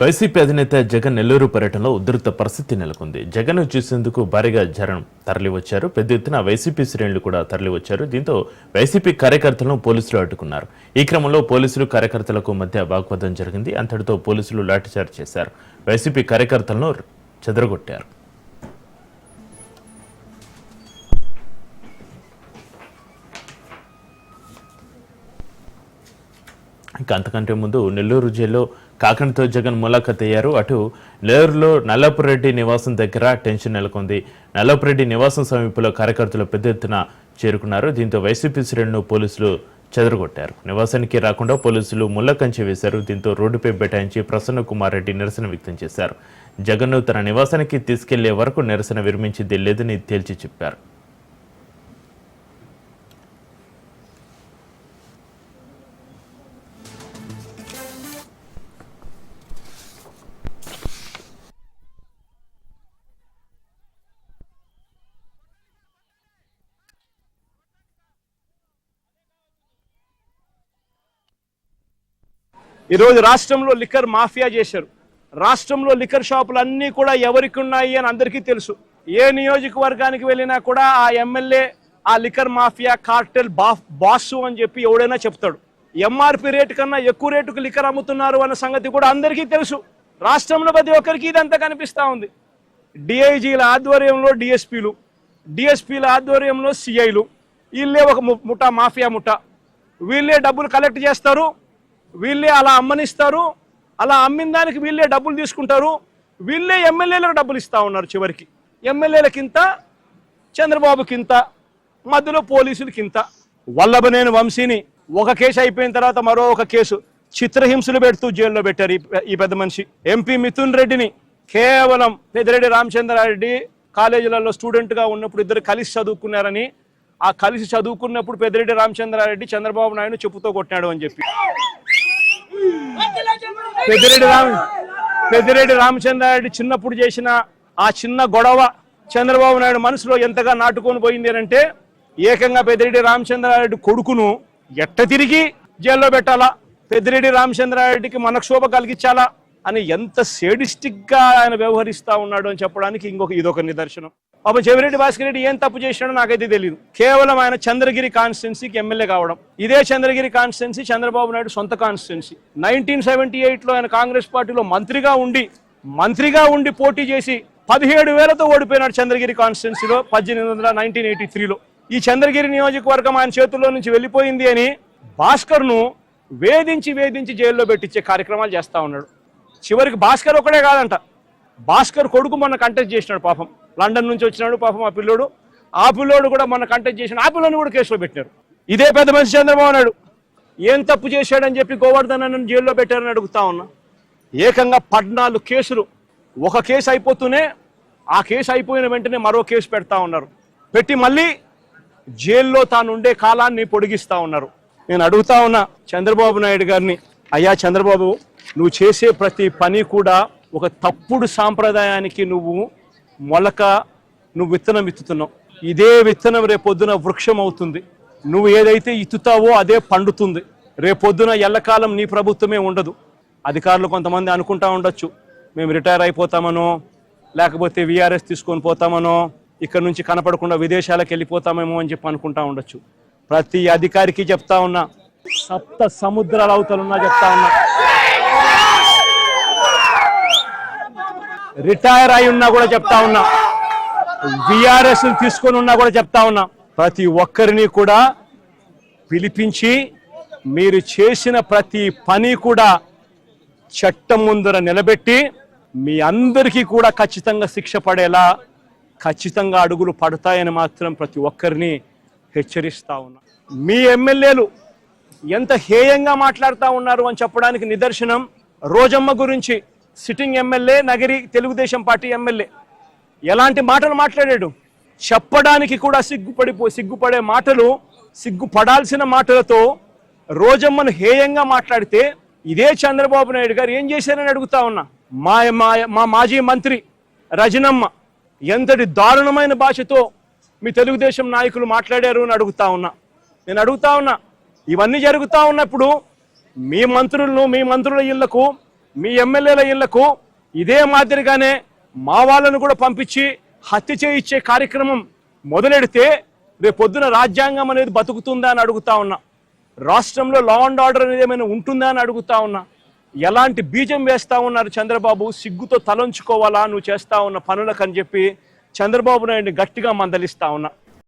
YCP అధినేత జగన్ నెల్లూరు పర్యటనలో ఉధృత పరిస్థితి నెలకొంది. జగన్ చూసేందుకు భారీగా జనం తరలివచ్చారు. పెద్ద ఎత్తున వైసీపీ శ్రేణులు కూడా తరలివచ్చారు. దీంతో వైసీపీ కార్యకర్తలను పోలీసులు అడ్డుకున్నారు. ఈ క్రమంలో పోలీసులు కార్యకర్తలకు మధ్య వాగ్వాదం జరిగింది. అంతటితో పోలీసులు లాఠీచార్జ్ చేశారు. వైసీపీ కార్యకర్తలను చెదరగొట్టారు. ఇంకా అంతకంటే ముందు నెల్లూరు జైల్లో కాకణితో జగన్ ములాఖత్ అయ్యారు. అటు నెల్లూరులో నల్లపురెడ్డి నివాసం దగ్గర టెన్షన్ నెలకొంది. నల్లపురెడ్డి నివాసం సమీపంలో కార్యకర్తలు పెద్ద ఎత్తున చేరుకున్నారు. దీంతో వైసీపీ శ్రేణులను పోలీసులు చెదరగొట్టారు. నివాసానికి రాకుండా పోలీసులు ముళ్ళ కంచె వేశారు. దీంతో రోడ్డుపై బైఠాయించి ప్రసన్న కుమార్ రెడ్డి నిరసన వ్యక్తం చేశారు. జగన్ను తన నివాసానికి తీసుకెళ్లే వరకు నిరసన విరమించింది లేదని తేల్చి చెప్పారు. ఈరోజు రాష్ట్రంలో లిక్కర్ మాఫియా చేశారు. రాష్ట్రంలో లిక్కర్ షాపులు అన్నీ కూడా ఎవరికి ఉన్నాయి అని అందరికీ తెలుసు. ఏ నియోజకవర్గానికి వెళ్ళినా కూడా ఆ ఎమ్మెల్యే ఆ లిక్కర్ మాఫియా కార్టెల్ బాసు అని చెప్పి ఎవడైనా చెప్తాడు. ఎంఆర్పి రేటు కన్నా ఎక్కువ రేటుకు లిక్కర్ అమ్ముతున్నారు అన్న సంగతి కూడా అందరికీ తెలుసు. రాష్ట్రంలో ప్రతి ఒక్కరికి ఇదంతా కనిపిస్తూ ఉంది. డిఐజీల ఆధ్వర్యంలో డిఎస్పీల ఆధ్వర్యంలో సిఐలు, వీళ్ళే ఒక ముఠా, మాఫియా ముఠా. వీళ్ళే డబ్బులు కలెక్ట్ చేస్తారు, వీళ్ళే అలా అమ్మనిస్తారు, అలా అమ్మిన దానికి వీళ్ళే డబ్బులు తీసుకుంటారు, వీళ్ళే ఎమ్మెల్యేలకు డబ్బులు ఇస్తూ ఉన్నారు. చివరికి ఎమ్మెల్యేలకింత, చంద్రబాబుకింత, మధ్యలో పోలీసులకింత. వల్లభనేని వంశీని ఒక కేసు అయిపోయిన తర్వాత మరో ఒక కేసు చిత్రహింసలు పెడుతూ జైల్లో పెట్టారు ఈ పెద్ద మనిషి. ఎంపీ మిథున్ రెడ్డిని కేవలం పెద్దిరెడ్డి రామచంద్రారెడ్డి కాలేజీలలో స్టూడెంట్గా ఉన్నప్పుడు ఇద్దరు కలిసి చదువుకున్నారని, ఆ కలిసి చదువుకున్నప్పుడు పెద్దిరెడ్డి రామచంద్రారెడ్డి చంద్రబాబు నాయుడు చెప్పుతో కొట్టినాడు అని చెప్పి పెద్దిరెడ్డి రామచంద్రారెడ్డి చిన్నప్పుడు చేసిన ఆ చిన్న గొడవ చంద్రబాబు నాయుడు మనసులో ఎంతగా నాటుకొని పోయింది అంటే ఏకంగా పెద్దిరెడ్డి రామచంద్రారెడ్డి కొడుకును ఎట్ట తిరిగి జైల్లో పెట్టాలా, పెద్దిరెడ్డి రామచంద్రారెడ్డికి మనక్షోభ కలిగించాలా అని ఎంత సేడిస్టిక్ గా ఆయన వ్యవహరిస్తా ఉన్నాడు అని చెప్పడానికి ఇదొక నిదర్శనం. పాపం చెవిరెడ్డి భాస్కర్ రెడ్డి ఏం తప్పు చేసినాడో నాకైతే తెలియదు. కేవలం ఆయన చంద్రగిరి కాన్స్టిట్యున్సీకి ఎమ్మెల్యే కావడం. ఇదే చంద్రగిరి కాన్స్టిట్యున్సీ చంద్రబాబు నాయుడు సొంత కాన్స్టిట్యున్సీ. 1978లో ఆయన కాంగ్రెస్ పార్టీలో మంత్రిగా ఉండి పోటీ చేసి 17,000తో ఓడిపోయినాడు చంద్రగిరి కాన్స్టిట్యున్సీలో 1983లో. ఈ చంద్రగిరి నియోజకవర్గం ఆయన చేతుల్లో నుంచి వెళ్ళిపోయింది అని భాస్కర్ను వేధించి జైల్లో పెట్టించే కార్యక్రమాలు చేస్తా ఉన్నాడు. చివరికి భాస్కర్ ఒకడే కాదంట, భాస్కర్ కొడుకు మొన్న కంటెస్ట్ చేసినాడు. పాపం లండన్ నుంచి వచ్చినాడు పాపం ఆ పిల్లోడు కూడా మొన్న కంటెస్ట్ చేసిన ఆ పిల్లని కూడా కేసులో పెట్టినారు. ఇదే పెద్ద మనిషి చంద్రబాబు నాయుడు ఏం తప్పు చేశాడని చెప్పి గోవర్ధన్ అన్నను జైల్లో పెట్టారని అడుగుతా ఉన్నా. ఏకంగా 14 కేసులు, ఒక కేసు అయిపోతూనే ఆ కేసు అయిపోయిన వెంటనే మరో కేసు పెడతా ఉన్నారు. పెట్టి మళ్ళీ జైల్లో తాను ఉండే కాలాన్ని పొడిగిస్తా ఉన్నారు. నేను అడుగుతా ఉన్నా చంద్రబాబు నాయుడు గారిని, అయ్యా చంద్రబాబు, నువ్వు చేసే ప్రతి పని కూడా ఒక తప్పుడు సాంప్రదాయానికి నువ్వు విత్తనం విత్తుతున్నావు. ఇదే విత్తనం రేపొద్దున వృక్షం అవుతుంది. నువ్వు ఏదైతే ఇత్తుతావో అదే పండుతుంది. రేపొద్దున ఎల్లకాలం నీ ప్రభుత్వమే ఉండదు. అధికారులు కొంతమంది అనుకుంటా ఉండొచ్చు, మేము రిటైర్ అయిపోతామనో, లేకపోతే విఆర్ఎస్ తీసుకొని పోతామనో, ఇక్కడ నుంచి కనపడకుండా విదేశాలకు వెళ్ళిపోతామేమో అని చెప్పి అనుకుంటా ఉండొచ్చు. ప్రతి అధికారికి చెప్తా ఉన్నా, 7 సముద్రాల అవతలున్నా చెప్తా ఉన్నా, రిటైర్ అయి ఉన్నా కూడా చెప్తా ఉన్నా, విఆర్ఎస్ తీసుకొని ఉన్నా కూడా చెప్తా ఉన్నా, ప్రతి ఒక్కరిని కూడా పిలిపించి మీరు చేసిన ప్రతి పని కూడా చట్టం ముందర నిలబెట్టి మీ అందరికీ కూడా ఖచ్చితంగా శిక్ష పడేలా ఖచ్చితంగా అడుగులు పడతాయని మాత్రం ప్రతి ఒక్కరిని హెచ్చరిస్తా ఉన్నా. మీ ఎమ్మెల్యేలు ఎంత హేయంగా మాట్లాడుతూ ఉన్నారు అని చెప్పడానికి నిదర్శనం రోజమ్మ గురించి sitting MLA, Nagari Telugu Desam party MLA ఎలాంటి మాటలు మాట్లాడాడు. చెప్పడానికి కూడా సిగ్గుపడే మాటలు, సిగ్గుపడాల్సిన మాటలతో రోజమ్మను హేయంగా మాట్లాడితే ఇదే చంద్రబాబు నాయుడు గారు ఏం చేశారని అడుగుతా ఉన్నా. మా మాజీ మంత్రి రజనమ్మ ఎంతటి దారుణమైన భాషతో మీ తెలుగుదేశం నాయకులు మాట్లాడారు అని అడుగుతా ఉన్నా. నేను అడుగుతా ఉన్నా, ఇవన్నీ జరుగుతూ ఉన్నప్పుడు మీ మంత్రుల ఇళ్లకు మీ ఎమ్మెల్యేల ఇళ్లకు ఇదే మాదిరిగానే మా వాళ్ళను కూడా పంపించి హత్య చేయించే కార్యక్రమం మొదలెడితే రేపు పొద్దున రాజ్యాంగం అనేది బతుకుతుందా అని అడుగుతా ఉన్నా. రాష్ట్రంలో లా అండ్ ఆర్డర్ అనేది ఏమైనా ఉంటుందా అని అడుగుతా ఉన్నా. ఎలాంటి బీజం వేస్తా ఉన్నారు చంద్రబాబు? సిగ్గుతో తలంచుకోవాలా నువ్వు చేస్తా ఉన్న పనులకు అని చెప్పి చంద్రబాబు నాయుడిని గట్టిగా మందలిస్తా ఉన్నా.